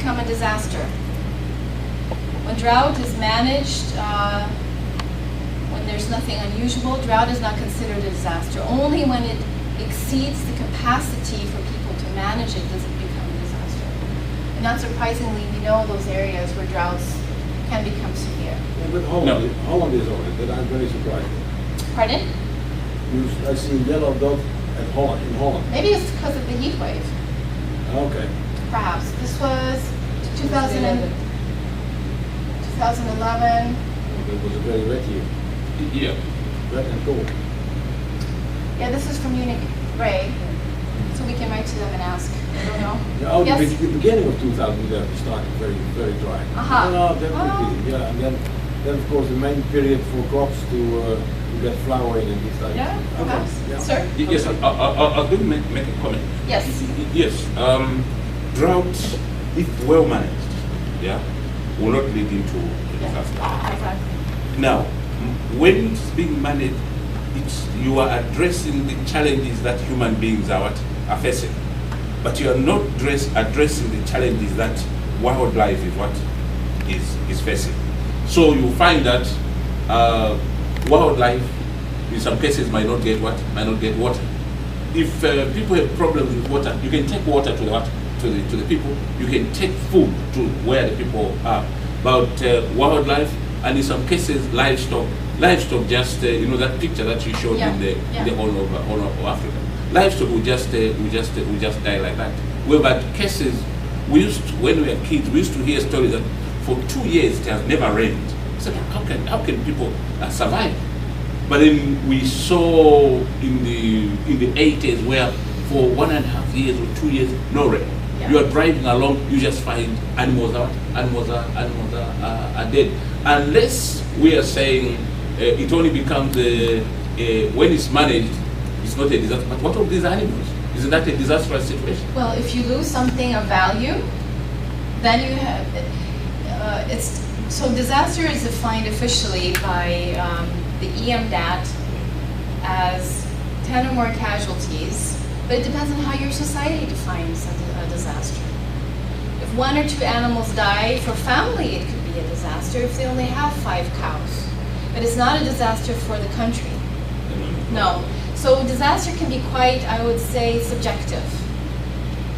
become a disaster. When drought is managed, when there's nothing unusual, drought is not considered a disaster. Only when it exceeds the capacity for people to manage it does it become a disaster. And not surprisingly, we know those areas where droughts can become severe. Yeah, but Holland is on it, but I'm very surprised. Pardon? I see a yellow dot in Holland. Maybe it's because of the heat wave. Okay. Perhaps. This was 2011. It was a very wet year. Yeah. Wet and cold. Yeah, this is from Munich Ray. So we can write to them and ask. I don't know. Yeah, oh, yes? the beginning of 2011 started very, very dry. Uh-huh. That would be, yeah. And then of course the main period for crops to get flowering and these types. Yeah, perhaps. Okay. Yeah. Sir? Yes, I was going to make a comment. Yes. Yes. Drought, if well managed, yeah, will not lead into a disaster. Exactly. Now, when it's being managed, you are addressing the challenges that human beings are facing, but you are not addressing the challenges that wildlife is facing. So you find that wildlife, in some cases, might not get water. If people have problems with water, you can take water to the people. You can take food to where the people are. But wildlife, and in some cases, livestock just that picture that you showed in the whole of Africa. Livestock will just die like that. Well, but cases when we were kids, we used to hear stories that for 2 years it has never rained. So how can people survive? But then we saw in the 80s where for 1.5 years or 2 years no rain. Yeah. You are driving along, you just find animals are dead. Unless we are saying it only becomes when it's managed, it's not a disaster. But what of these animals? Isn't that a disastrous situation? Well, if you lose something of value, then you have so disaster is defined officially by the EMDAT as 10 or more casualties, but it depends on how your society defines a disaster. If 1 or 2 animals die for family, it could be a disaster if they only have 5 cows. But it's not a disaster for the country. No. So disaster can be quite, I would say, subjective.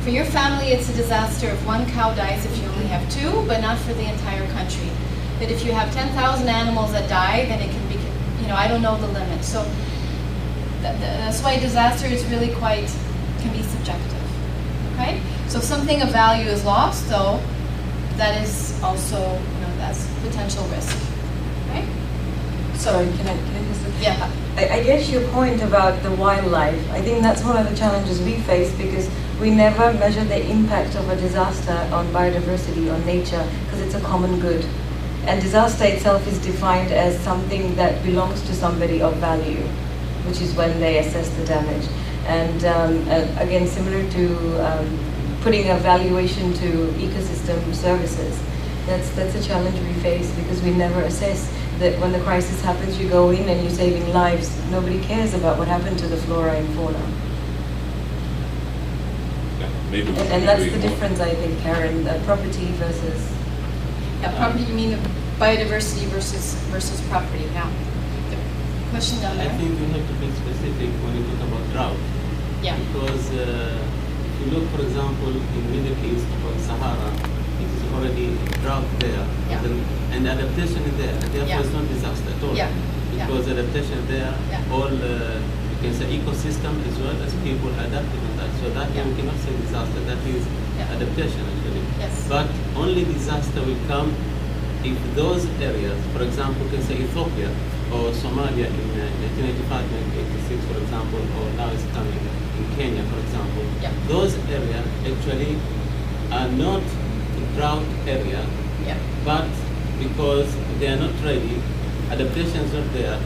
For your family, it's a disaster if 1 cow dies if you only have 2, but not for the entire country. But if you have 10,000 animals that die, then it can be, I don't know the limit. So that's why disaster is really can be subjective. Okay? So if something of value is lost, though, that is also, that's potential risk. Right? Sorry, can I just... Yeah. I guess your point about the wildlife, I think that's one of the challenges we face because we never measure the impact of a disaster on biodiversity, on nature, because it's a common good. And disaster itself is defined as something that belongs to somebody of value, which is when they assess the damage. And again, similar to putting a valuation to ecosystem services, that's a challenge we face because we never assess that when the crisis happens, you go in and you're saving lives. Nobody cares about what happened to the flora and fauna. Yeah, and that's the difference, I think, Karen, property versus... Yeah, property, you mean biodiversity versus property, yeah. The question down there? I think you have to be specific when you talk about drought. Yeah. Because if you look, for example, in Middle East or Sahara, it is already drought there. Yeah. And adaptation is there, and therefore it's not disaster at all. Yeah. Because adaptation there, all you can say ecosystem as well as people adapting to that. So that we cannot say disaster, that is adaptation actually. Yes. But only disaster will come if those areas, for example, you can say Ethiopia or Somalia in 1985, 1986, for example, or now it's coming in Kenya, for example. Yeah. Those areas actually are not drought area, but because they are not ready, adaptation is not there.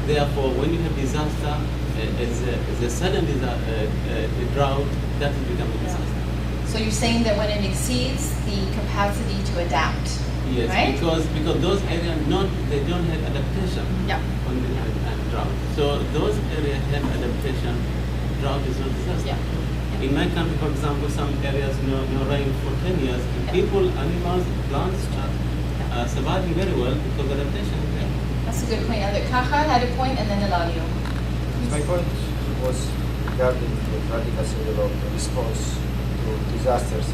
Therefore, when you have disaster, as a sudden drought, that will become a disaster. So you're saying that when it exceeds the capacity to adapt, yes, right? because those areas they don't have adaptation on the drought. So those areas have adaptation. Drought is not disaster. Yeah. In my country, for example, some areas no rain for 10 years, and people, animals, plants are surviving very well because adaptation is there. That's a good point. And Kaja had a point, and then Eladio. My point was regarding the radical civil of response to disasters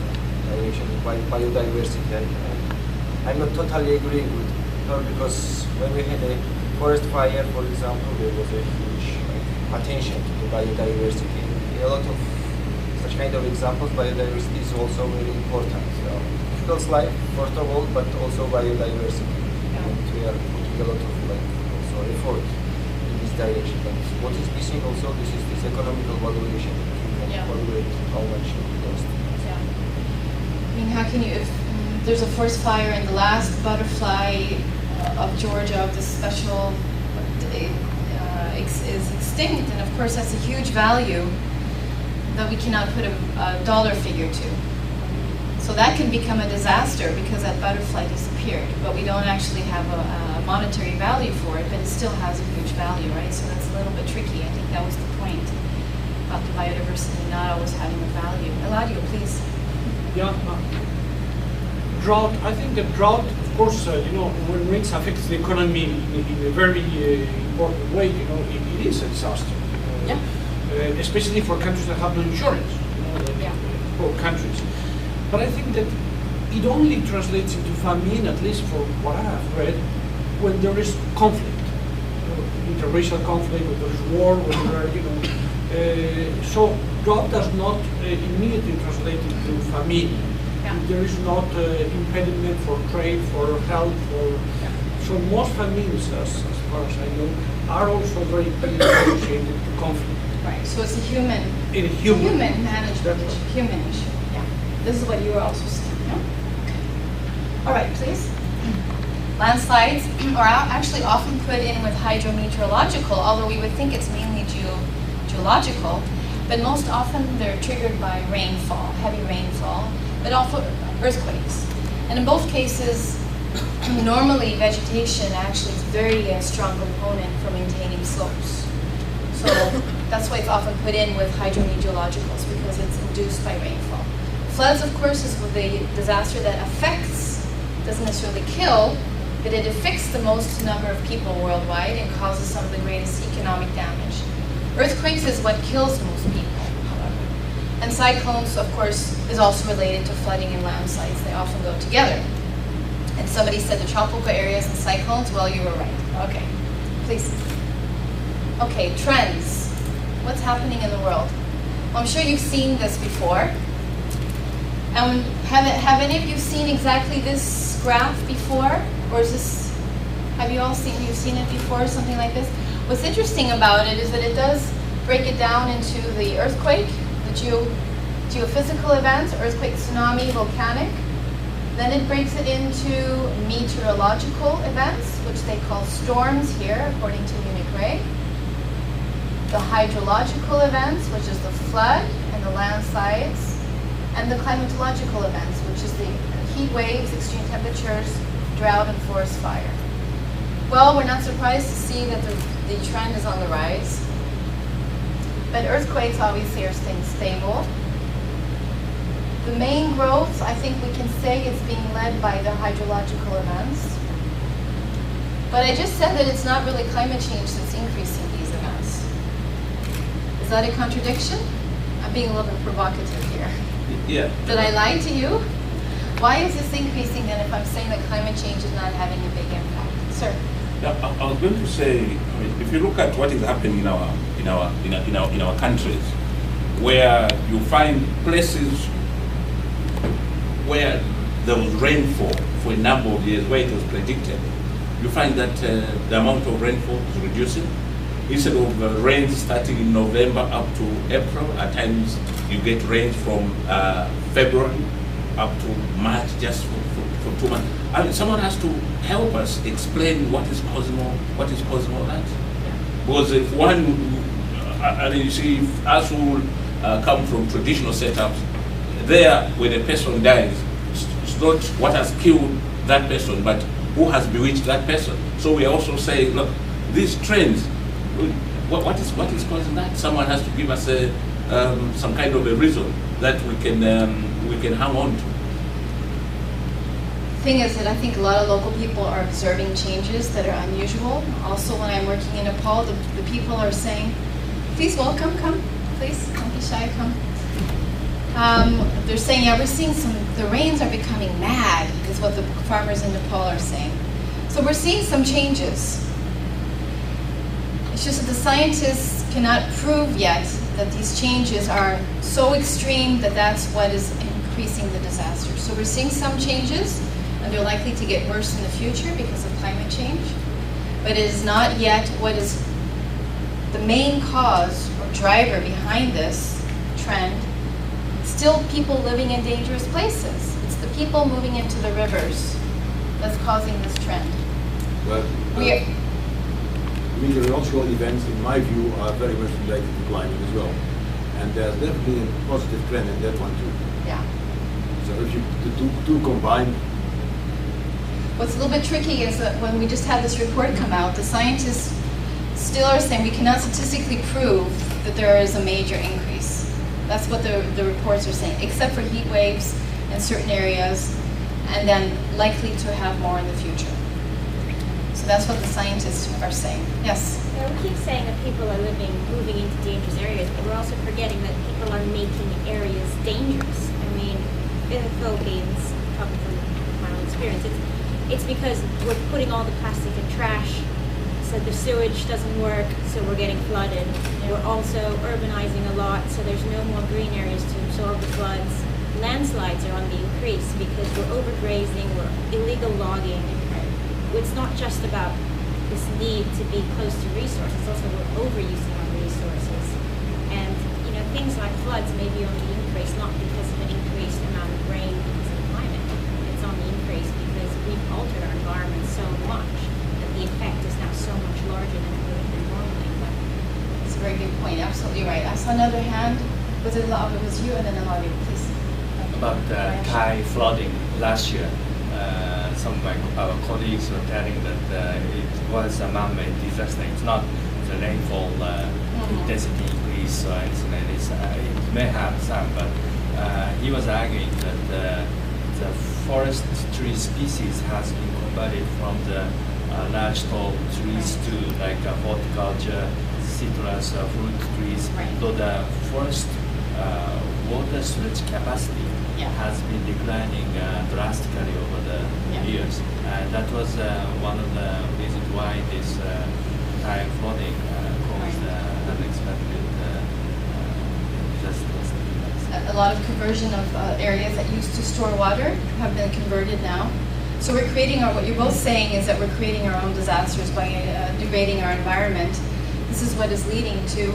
direction by biodiversity. I'm not totally agreeing with her because when we had a forest fire, for example, there was a huge attention to the biodiversity. In a lot of such kind of examples, biodiversity is also very important. People's life, first of all, but also biodiversity. And we are putting a lot of also effort in this direction. But what is missing also, this is this economical valuation. You can evaluate how much it costs. Yeah. I mean, how can you, if there's a forest fire and the last butterfly of Georgia, of this special, is extinct, and of course that's a huge value that we cannot put a dollar figure to. So that can become a disaster because that butterfly disappeared, but we don't actually have a monetary value for it, but it still has a huge value, right? So that's a little bit tricky. I think that was the point about the biodiversity not always having a value. Eladio, please. Yeah. Drought. I think that drought, of course, when rains affects the economy in a very important way, it is a disaster. Yeah. Especially for countries that have no insurance, poor countries. But I think that it only translates into famine, at least for what I have read, when there is conflict, interracial conflict, when there is war, when there are, so drought does not immediately translate into famine. Yeah. There is not impediment for trade, for health, so most famines, as far as I know, are also very associated to conflict. Right, so it's a human management issue, human issue. Yeah, this is what you were also saying. No? Okay. All right, please. Landslides are actually often put in with hydrometeorological, although we would think it's mainly geological, but most often they're triggered by rainfall, heavy rainfall, but also earthquakes. And in both cases, normally vegetation actually is a very strong component for maintaining slopes. So that's why it's often put in with hydrometeorologicals, because it's induced by rainfall. Floods, of course, is the disaster that affects, doesn't necessarily kill, but it affects the most number of people worldwide and causes some of the greatest economic damage. Earthquakes is what kills most people, however. And cyclones, of course, is also related to flooding and landslides. They often go together. And somebody said the tropical areas and cyclones, well, you were right. Okay, please. Okay, trends. What's happening in the world? Well, I'm sure you've seen this before. Have any of you seen exactly this graph before? Or is this, have you all seen it before, something like this? What's interesting about it is that it does break it down into the earthquake, the geophysical events, earthquake, tsunami, volcanic. Then it breaks it into meteorological events, which they call storms here, according to Munich Re. The hydrological events, which is the flood and the landslides, and the climatological events, which is the heat waves, extreme temperatures, drought, and forest fire. Well, we're not surprised to see that the trend is on the rise. But earthquakes obviously are staying stable. The main growth, I think we can say, is being led by the hydrological events. But I just said that it's not really climate change that's increasing these events. Is that a contradiction? I'm being a little bit provocative here. Yeah. Did I lie to you? Why is this increasing then if I'm saying that climate change is not having a big impact? Sir? Now, I was going to say, I mean, if you look at what is happening in our countries, where you find places where there was rainfall for a number of years, where it was predicted, you find that the amount of rainfall is reducing. Instead of rains starting in November up to April, at times you get rains from February up to March, just for 2 months. I mean, someone has to help us explain what is causing all that. Because if one, and you see, if us who come from traditional setups, there when a person dies, it's not what has killed that person, but who has bewitched that person. So we are also saying, look, these trends, what is causing that? Someone has to give us some kind of a reason that we can hang on to. thing is that I think a lot of local people are observing changes that are unusual. Also, when I'm working in Nepal, the people are saying, please welcome, come, please, don't be shy, come. They're saying, yeah, we're seeing the rains are becoming mad, is what the farmers in Nepal are saying. So we're seeing some changes. It's just that the scientists cannot prove yet that these changes are so extreme that that's what is increasing the disaster. So we're seeing some changes, and they're likely to get worse in the future because of climate change. But it is not yet what is the main cause or driver behind this trend. It's still people living in dangerous places. It's the people moving into the rivers that's causing this trend. Well, meteorological events, in my view, are very much related to climate as well. And there's definitely a positive trend in that one too. Yeah. So if you the two combine. What's a little bit tricky is that when we just had this report come out, the scientists still are saying we cannot statistically prove that there is a major increase. That's what the reports are saying, except for heat waves in certain areas, and then likely to have more in the future. So that's what the scientists are saying. Yes? Yeah, we keep saying that people are moving into dangerous areas, but we're also forgetting that people are making areas dangerous. I mean, in the Philippines, probably from my own experience, it's because we're putting all the plastic and trash, so the sewage doesn't work, so we're getting flooded. We're also urbanizing a lot, so there's no more green areas to absorb the floods. Landslides are on the increase because we're overgrazing, we're illegal logging. It's not just about this need to be close to resources, it's also we're overusing our resources. And things like floods may be on the increase, not because of an increased amount of rain because of climate. It's on the increase because we've altered our environment so much that the effect is now so much larger than it would have been normally. That's a very good point, absolutely right. I saw another hand. Was it you and then Alavi, please? About Thai flooding last year. Some of our colleagues were telling that it was a man-made disaster. It's not the rainfall intensity increase or anything like this. It may have some, but he was arguing that the forest tree species has been converted from the large tall trees to like horticulture, citrus, fruit trees. Right. So the forest water storage capacity has been declining drastically over the years. And that was one of the reasons why this Thai flooding caused unexpected disasters. A lot of conversion of areas that used to store water have been converted now. So we're creating what you're both saying is that we're creating our own disasters by degrading our environment. This is what is leading to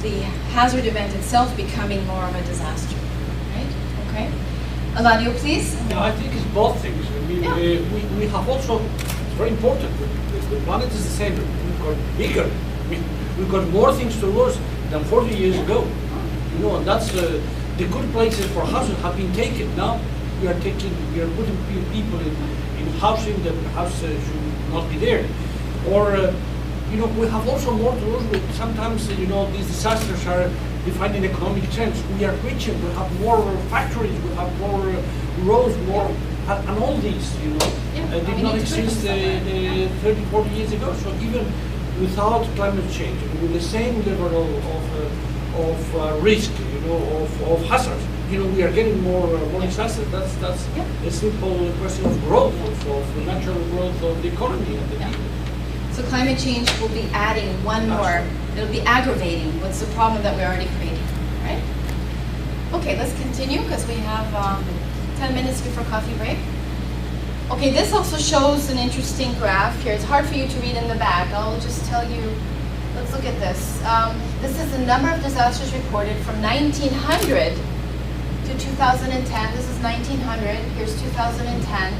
the hazard event itself becoming more of a disaster, right? Okay. Eladio, please. Yeah, I think it's both things. I mean, we have also, it's very important, the planet is the same, we've got bigger, we've got more things to lose than 40 years ago. And that's, the good places for housing have been taken. Now we are putting people in housing that perhaps should not be there. Or, we have also more to lose with. Sometimes, these disasters are defining economic trends. We are richer, we have more factories, we have more roads, and all these, did not exist 30, 40 years ago. So even without climate change, with the same level of risk, of hazards, we are getting more disasters. That's a simple question of growth, of the natural growth of the economy and the people. So climate change will be adding one more, it'll be aggravating what's the problem that we're already creating, right? Okay, let's continue because we have 10 minutes before coffee break. Okay, this also shows an interesting graph here. It's hard for you to read in the back. I'll just tell you, let's look at this. This is the number of disasters reported from 1900 to 2010. This is 1900, here's 2010.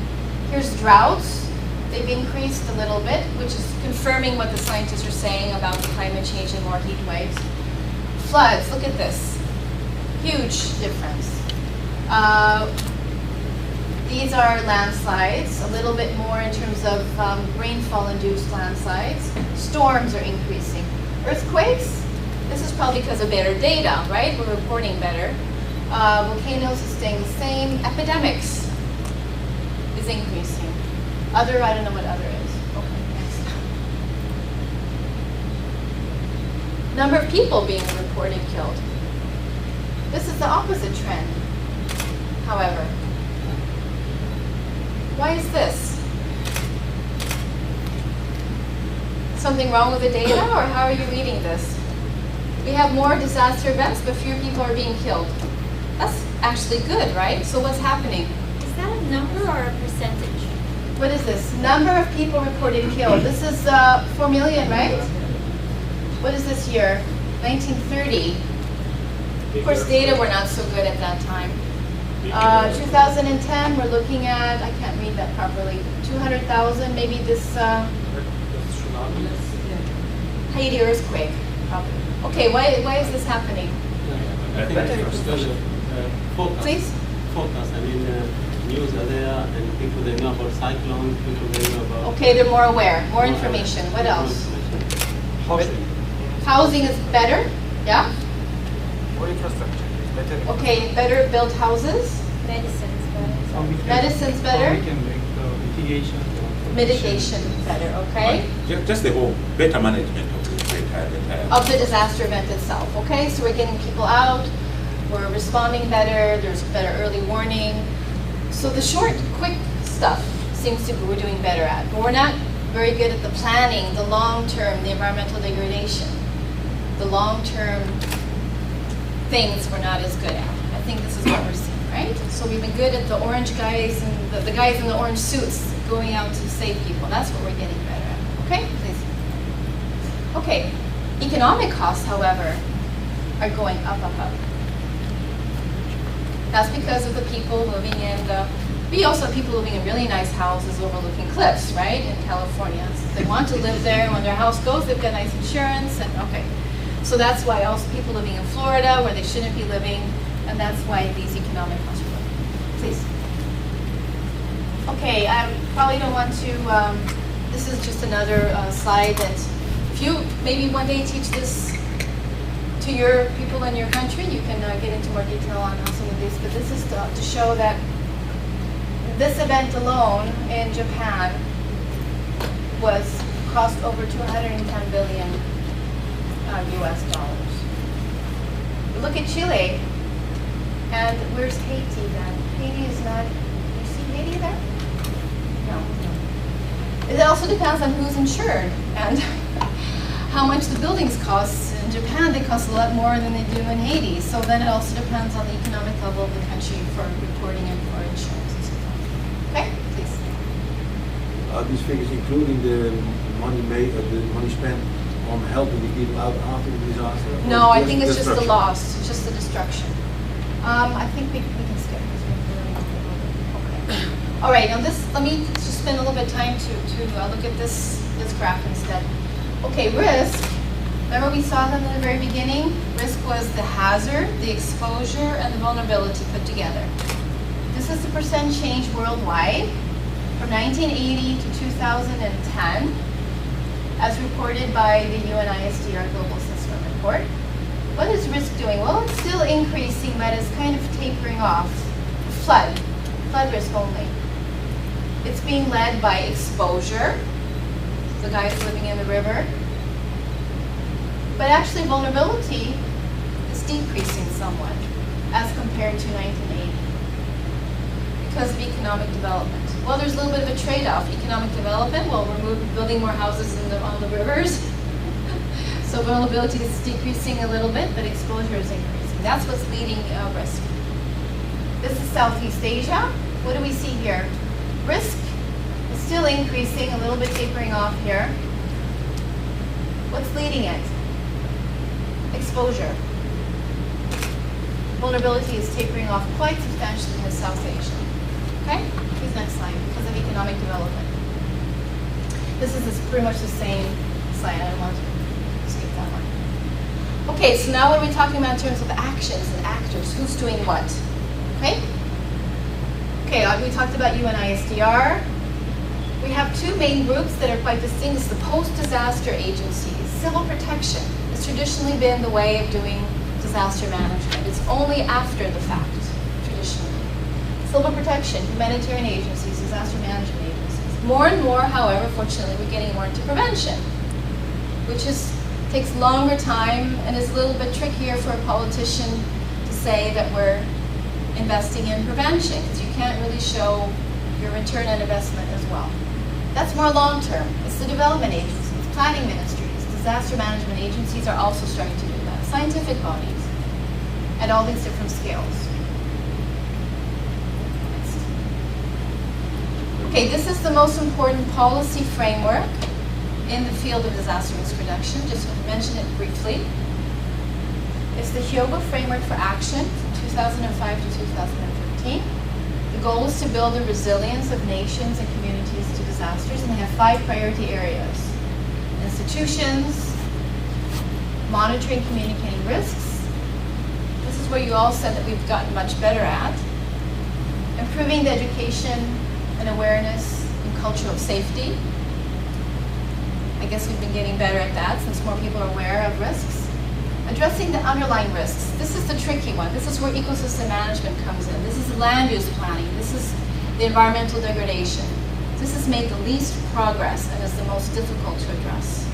Here's droughts. They've increased a little bit, which is confirming what the scientists are saying about the climate change and more heat waves. Floods, look at this. Huge difference. These are landslides, a little bit more in terms of rainfall-induced landslides. Storms are increasing. Earthquakes, this is probably because of better data, right? We're reporting better. Volcanoes is staying the same. Epidemics is increasing. Other, I don't know what other is. Okay, next. Number of people being reported killed. This is the opposite trend, however. Why is this? Something wrong with the data, or how are you reading this? We have more disaster events, but fewer people are being killed. That's actually good, right? So what's happening? Is that a number or a percentage? What is this? Number of people reported killed. This is 4 million, right? What is this year? 1930. Of course, data were not so good at that time. 2010, we're looking at, I can't read that properly, 200,000, maybe this Haiti earthquake, probably. Okay, why is this happening? I think it's because of forecast. Please? Forecast. I mean, news are there, and people they know about cyclones, people they know about... Okay, they're more aware, more information. What else? Housing. Housing is better, yeah? More infrastructure. Better. Okay, better built houses. Medicine's better. Medicine's better. We can make the mitigation. Mitigation better, okay? Just the whole better management of the entire Of the disaster event itself, okay? So we're getting people out, we're responding better, there's better early warning. So the short, quick stuff seems to be we're doing better at, but we're not very good at the planning, the long-term, the environmental degradation. The long-term things we're not as good at. I think this is what we're seeing, right? So we've been good at the orange guys and the guys in the orange suits going out to save people. That's what we're getting better at, okay? Please. Okay, economic costs, however, are going up. That's because of the people living in we also have people living in really nice houses overlooking cliffs, right, in California. So they want to live there, and when their house goes, they've got nice insurance, and okay. So that's why also people living in Florida, where they shouldn't be living, and that's why these economic costs are low. Please. Okay, I probably don't want to, this is just another slide that if you maybe one day teach this to your people in your country, you can get into more detail on some of these, but this is to show that this event alone in Japan cost over 210 billion US dollars. Look at Chile, and where's Haiti then? Haiti is not, you see Haiti there? No. It also depends on who's insured and how much the buildings cost. In Japan, they cost a lot more than they do in Haiti. So then it also depends on the economic level of the country for reporting and for insurance and so forth. Okay, please. Are these figures including the money spent on helping the people out after the disaster? No, I think it's just the loss, it's just the destruction. I think we can skip this one. Okay. All right, now let me just spend a little bit of time to look at this graph instead. Okay, risk. Remember we saw them in the very beginning? Risk was the hazard, the exposure, and the vulnerability put together. This is the percent change worldwide from 1980 to 2010, as reported by the UNISDR Global Assessment Report. What is risk doing? Well, it's still increasing, but it's kind of tapering off. Flood risk only. It's being led by exposure, the guys living in the river. But actually vulnerability is decreasing somewhat as compared to 1980 because of economic development. Well, there's a little bit of a trade-off. Economic development, well, we're building more houses on the rivers. So vulnerability is decreasing a little bit, but exposure is increasing. That's what's leading risk. This is Southeast Asia. What do we see here? Risk is still increasing, a little bit tapering off here. What's leading it? Exposure. Vulnerability is tapering off quite substantially in South Asia. Okay? Please next slide, because of economic development. This is pretty much the same slide. I don't want to skip that one. Okay, so now what are we talking about in terms of actions and actors? Who's doing what? Okay? Okay, we talked about UNISDR. We have two main groups that are quite distinct. It's the post-disaster agencies. Civil protection has traditionally been the way of doing disaster management. It's only after the fact, traditionally. Civil protection, humanitarian agencies, disaster management agencies. More and more, however, fortunately, we're getting more into prevention, which takes longer time and is a little bit trickier for a politician to say that we're investing in prevention, because you can't really show your return on investment as well. That's more long-term. It's the development agencies, planning ministries, disaster management agencies are also starting to do that, scientific bodies, at all these different scales. Next. Okay, this is the most important policy framework in the field of disaster risk reduction. Just to mention it briefly. It's the Hyogo Framework for Action from 2005 to 2015. The goal is to build the resilience of nations and communities to disasters, and they have 5 priority areas. Institutions, monitoring, communicating risks. This is where you all said that we've gotten much better at. Improving the education and awareness and culture of safety. I guess we've been getting better at that since more people are aware of risks. Addressing the underlying risks. This is the tricky one. This is where ecosystem management comes in. This is land use planning. This is the environmental degradation. This has made the least progress and is the most difficult to address.